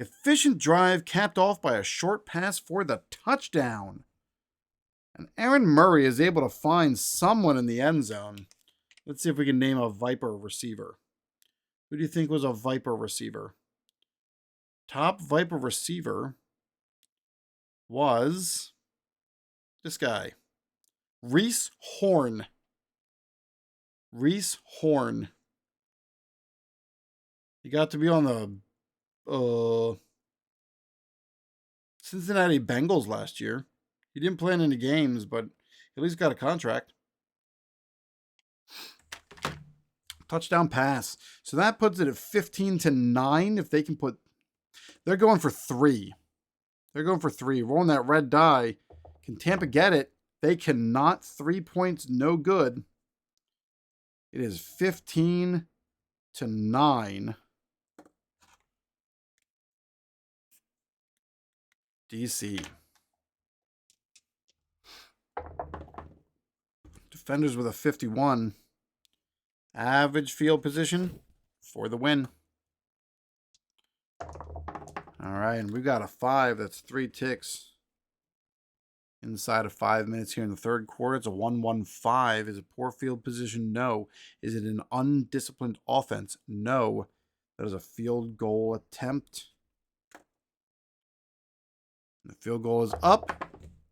Efficient drive capped off by a short pass for the touchdown. And Aaron Murray is able to find someone in the end zone. Let's see if we can name a Viper receiver. Who do you think was a Viper receiver? Top Viper receiver was this guy. Reese Horn. Reese Horn. He got to be on the Cincinnati Bengals last year. He didn't play in any games, but at least got a contract. Touchdown pass. So that puts it at 15-9. If they can put... They're going for 3. They're going for 3. Rolling that red die. Can Tampa get it? They cannot. 3 points, no good. It is 15-9. DC. Defenders with a 51. Average field position for the win. All right, and we've got a 5. That's 3 ticks. Inside of 5 minutes here in the third quarter. It's a 1-1-5. Is it poor field position? No. Is it an undisciplined offense? No. That is a field goal attempt. The field goal is up,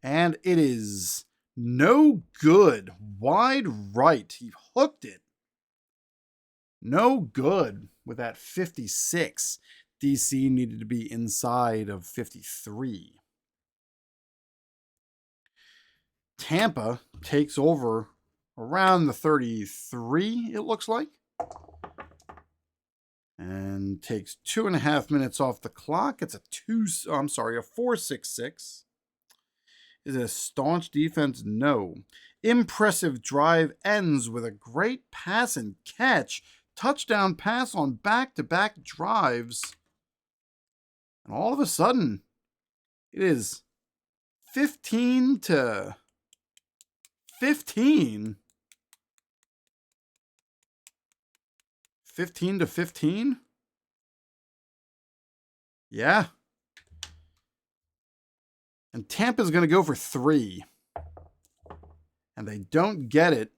and it is no good. Wide right. He hooked it. No good with that 56. DC needed to be inside of 53. Tampa takes over around the 33, it looks like. And takes 2.5 minutes off the clock. It's a 4-6-6. Is it a staunch defense? No. Impressive drive ends with a great pass and catch. Touchdown pass on back-to-back drives. And all of a sudden, it is 15-15. 15-15? Yeah. And Tampa's going to go for 3. And they don't get it.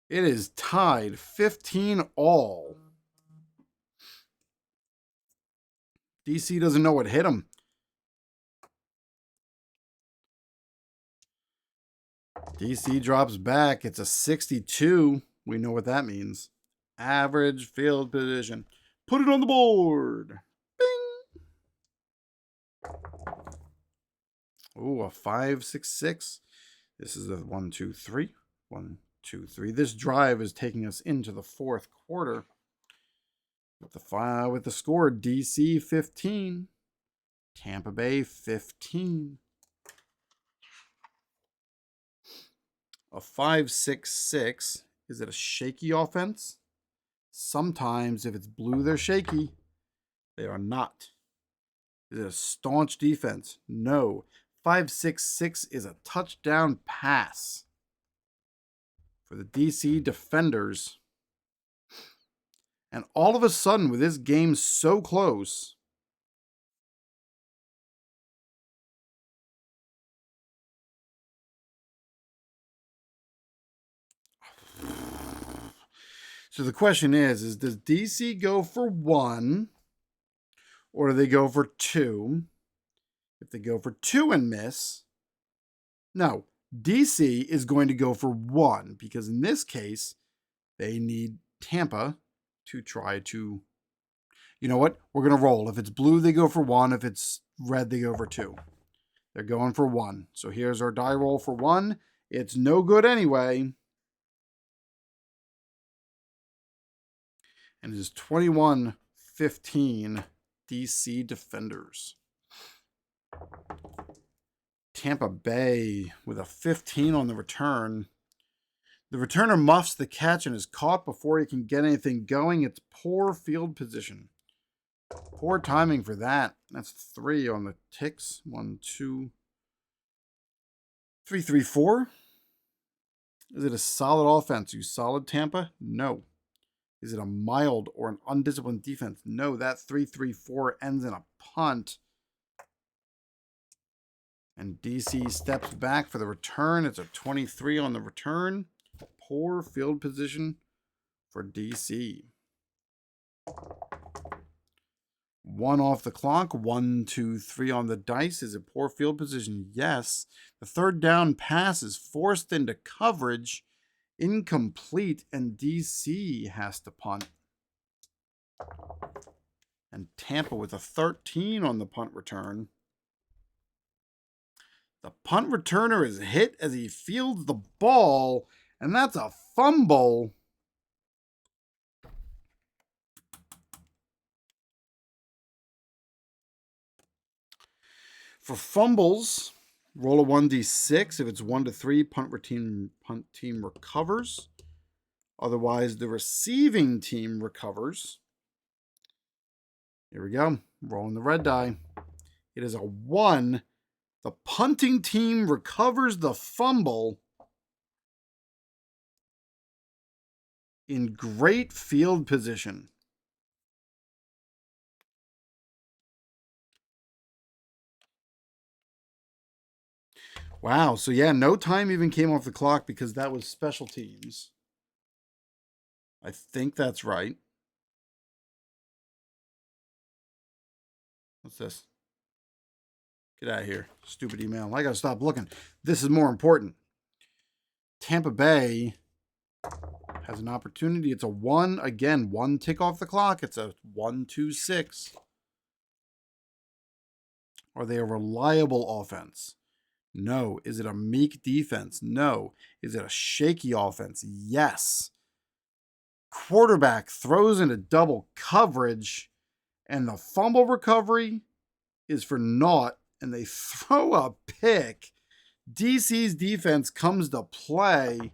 It is tied 15 all. DC doesn't know what hit him. DC drops back. It's a 62. We know what that means. Average field position. Put it on the board. Bing. Ooh, a 5-6-6. This is a 1, 2, 3. 1, 2-3. This drive is taking us into the fourth quarter. With the score, DC 15, Tampa Bay 15. A 5-6-6. Is it a shaky offense? Sometimes if it's blue, they're shaky. They are not. Is it a staunch defense? No. 5-6-6 is a touchdown pass for the DC defenders. And all of a sudden, with this game so close, so the question is does DC go for 1 or do they go for 2? If they go for 2 and miss, no, DC is going to go for 1 because in this case, they need Tampa to try to, you know what? We're going to roll. If it's blue, they go for 1. If it's red, they go for 2. They're going for 1. So here's our die roll for 1. It's no good anyway. And it is 21-15 DC defenders. Tampa Bay with a 15 on the return. The returner muffs the catch and is caught before he can get anything going. It's poor field position. Poor timing for that. That's 3 on the ticks. 1, 2, 3, 3, 4. Is it a solid offense? You solid, Tampa? No. Is it a mild or an undisciplined defense? No. That 3-3-4 ends in a punt. And DC steps back for the return. It's a 23 on the return. Poor field position for DC. 1 off the clock. 1, 2, 3 on the dice. Is it poor field position? Yes. The third down pass is forced into coverage. Incomplete. And DC has to punt. And Tampa with a 13 on the punt return. The punt returner is hit as he fields the ball. And that's a fumble. For fumbles, roll a 1d6. If it's 1 to 3, punt team recovers. Otherwise, the receiving team recovers. Here we go. Rolling the red die. It is a 1. The punting team recovers the fumble in great field position. Wow. So, yeah, no time even came off the clock because that was special teams. I think that's right. What's this? Get out of here. Stupid email. I got to stop looking. This is more important. Tampa Bay has an opportunity. It's a 1. Again, 1 tick off the clock. It's a 1-2-6. Are they a reliable offense? No. Is it a meek defense? No. Is it a shaky offense? Yes. Quarterback throws into double coverage, and the fumble recovery is for naught, and they throw a pick. DC's defense comes to play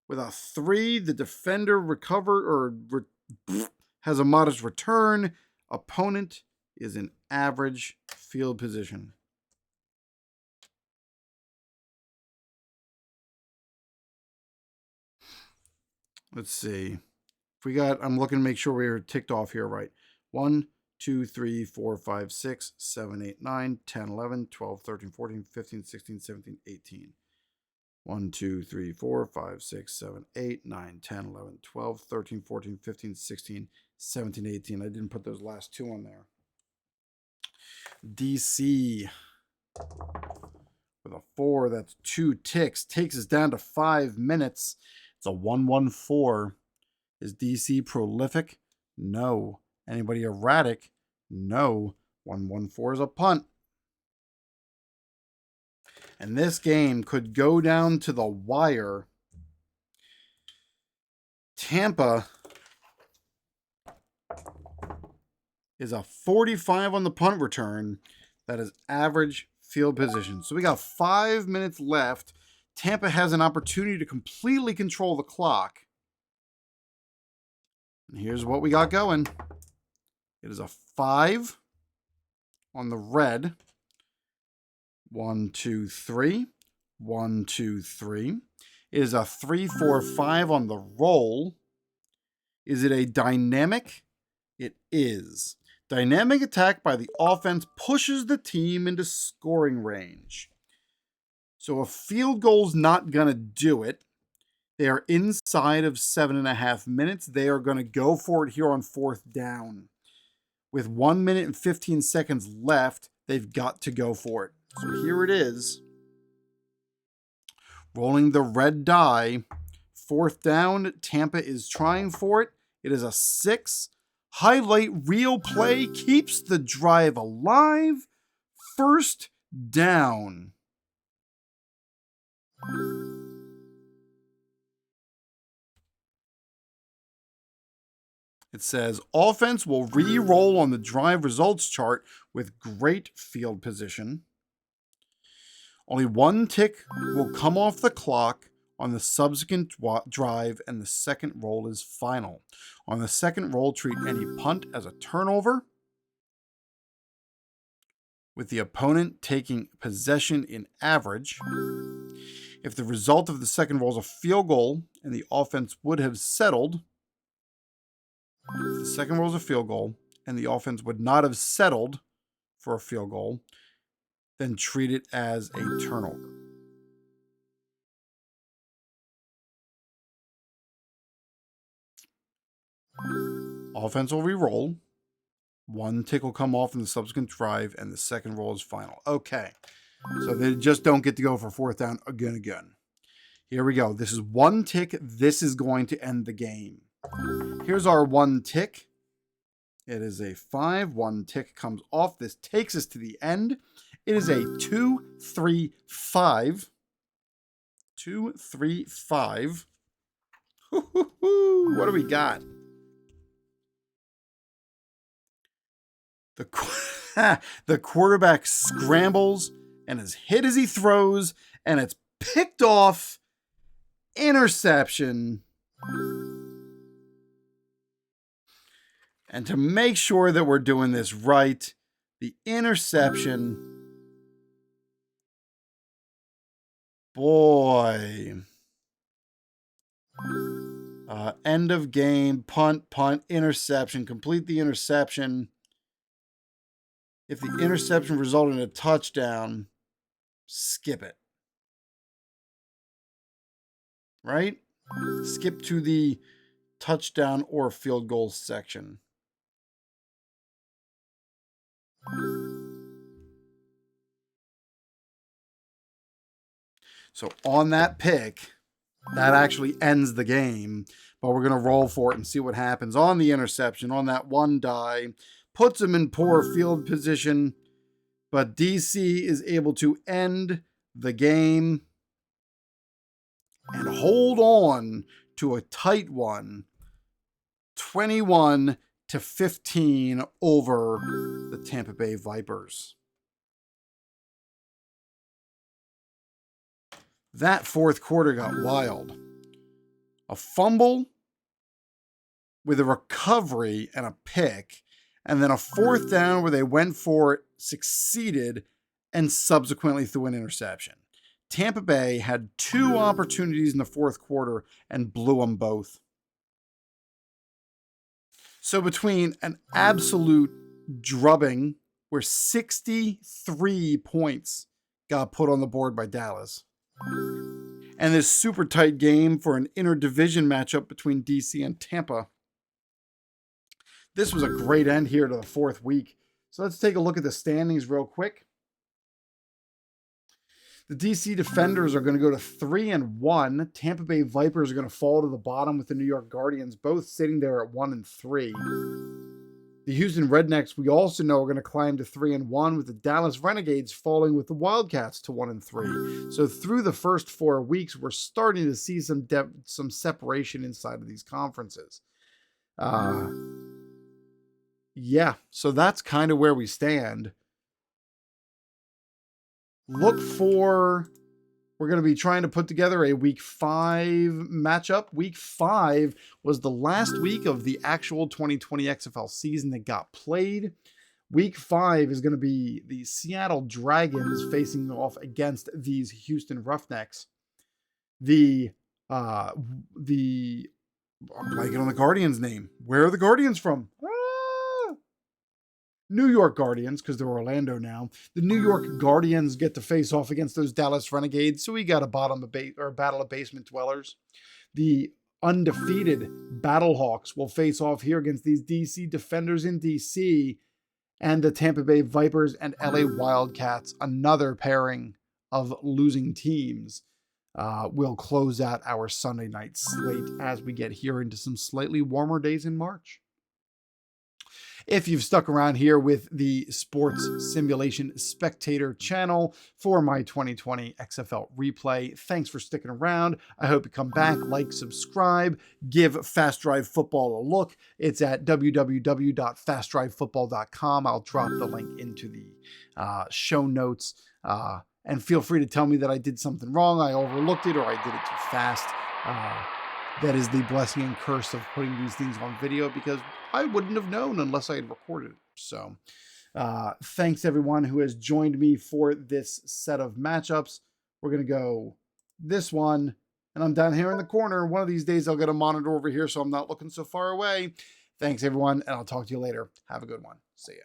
with a 3. The defender has a modest return. Opponent is in average field position. Let's see. If we got, I'm looking to make sure we're ticked off here right. 1, 2, 3, 4, 5, 6, 7, 8, 9, 10, 11, 12, 13, 14, 15, 16, 17, 18. 1, 2, 3, 4, 5, 6, 7, 8, 9, 10, 11, 12, 13, 14, 15, 16, 17, 18. I didn't put those last 2 on there. DC with a 4. That's 2 ticks. Takes us down to 5 minutes. It's a 1-1-4. Is DC prolific? No. Anybody erratic? No. 1-1-4 is a punt. And this game could go down to the wire Tampa is a 45 on the punt return. That is average field position. So we got 5 minutes left. Tampa has an opportunity to completely control the clock. And here's what we got going. It is a 5 on the red. 1, 2, 3. 1, 2, 3. It is a 3, 4, 5 on the roll. Is it a dynamic? It is. Dynamic attack by the offense pushes the team into scoring range. So a field goal's not going to do it. They are inside of 7.5 minutes. They are going to go for it here on 4th down. With 1 minute and 15 seconds left, they've got to go for it. So here it is. Rolling the red die. 4th down. Tampa is trying for it. It is a 6. Highlight reel play keeps the drive alive. 1st down. It says offense will re-roll on the drive results chart with great field position. Only 1 tick will come off the clock on the subsequent drive, and the second roll is final. On the second roll, treat any punt as a turnover, with the opponent taking possession in average. If the result of the second roll is a field goal and the offense would have settled, if the second roll is a field goal and the offense would not have settled for a field goal, then treat it as a turnover. Offense will re-roll. 1 tick will come off in the subsequent drive, and the second roll is final. Okay, so they just don't get to go for 4th down again. Here we go. This is 1 tick. This is going to end the game. Here's our 1 tick. It is a 5. 1 tick comes off. This takes us to the end. It is a 2, 3, 5. 2, 3, 5. What do we got? The quarterback scrambles and is hit as he throws, and it's picked off. Interception. And to make sure that we're doing this right, the interception. Boy. End of game, punt, interception. Complete the interception. If the interception resulted in a touchdown, skip it. Right? Skip to the touchdown or field goal section. So on that pick, that actually ends the game. But we're going to roll for it and see what happens on the interception, on that 1 die. Puts him in poor field position. But DC is able to end the game and hold on to a tight one. 21-15 over the Tampa Bay Vipers. That 4th quarter got wild. A fumble with a recovery and a pick, and then a 4th down where they went for it, succeeded, and subsequently threw an interception. Tampa Bay had 2 opportunities in the 4th quarter and blew them both. So between an absolute drubbing where 63 points got put on the board by Dallas, and this super tight game for an interdivision matchup between DC and Tampa, this was a great end here to the 4th week. So let's take a look at the standings real quick. The DC Defenders are going to go to 3-1. Tampa Bay Vipers are going to fall to the bottom with the New York Guardians, both sitting there at 1-3. The Houston Rednecks, we also know, are going to climb to 3-1, with the Dallas Renegades falling with the Wildcats to 1-3. So through the first 4 weeks, we're starting to see some separation inside of these conferences. Yeah, so that's kind of where we stand. We're going to be trying to put together a week 5 matchup. Week 5 was the last week of the actual 2020 XFL season that got played. Week 5 is going to be the Seattle Dragons facing off against these Houston Roughnecks. I'm blanking on the Guardians' name. Where are the Guardians from? New York Guardians, because they're Orlando now. The New York Guardians get to face off against those Dallas Renegades, so we got a battle of basement dwellers. The undefeated Battlehawks will face off here against these DC Defenders in DC, and the Tampa Bay Vipers and LA Wildcats, another pairing of losing teams, will close out our Sunday night slate as we get here into some slightly warmer days in March. If you've stuck around here with the Sports Simulation Spectator channel for my 2020 XFL replay, thanks for sticking around. I hope you come back, like, subscribe, give Fast Drive Football a look. It's at www.fastdrivefootball.com. I'll drop the link into the show notes. And feel free to tell me that I did something wrong, I overlooked it, or I did it too fast. That is the blessing and curse of putting these things on video, because I wouldn't have known unless I had recorded it. So thanks everyone who has joined me for this set of matchups. We're going to go this one, and I'm down here in the corner. One of these days I'll get a monitor over here so I'm not looking so far away. Thanks everyone, and I'll talk to you later. Have a good one. See ya.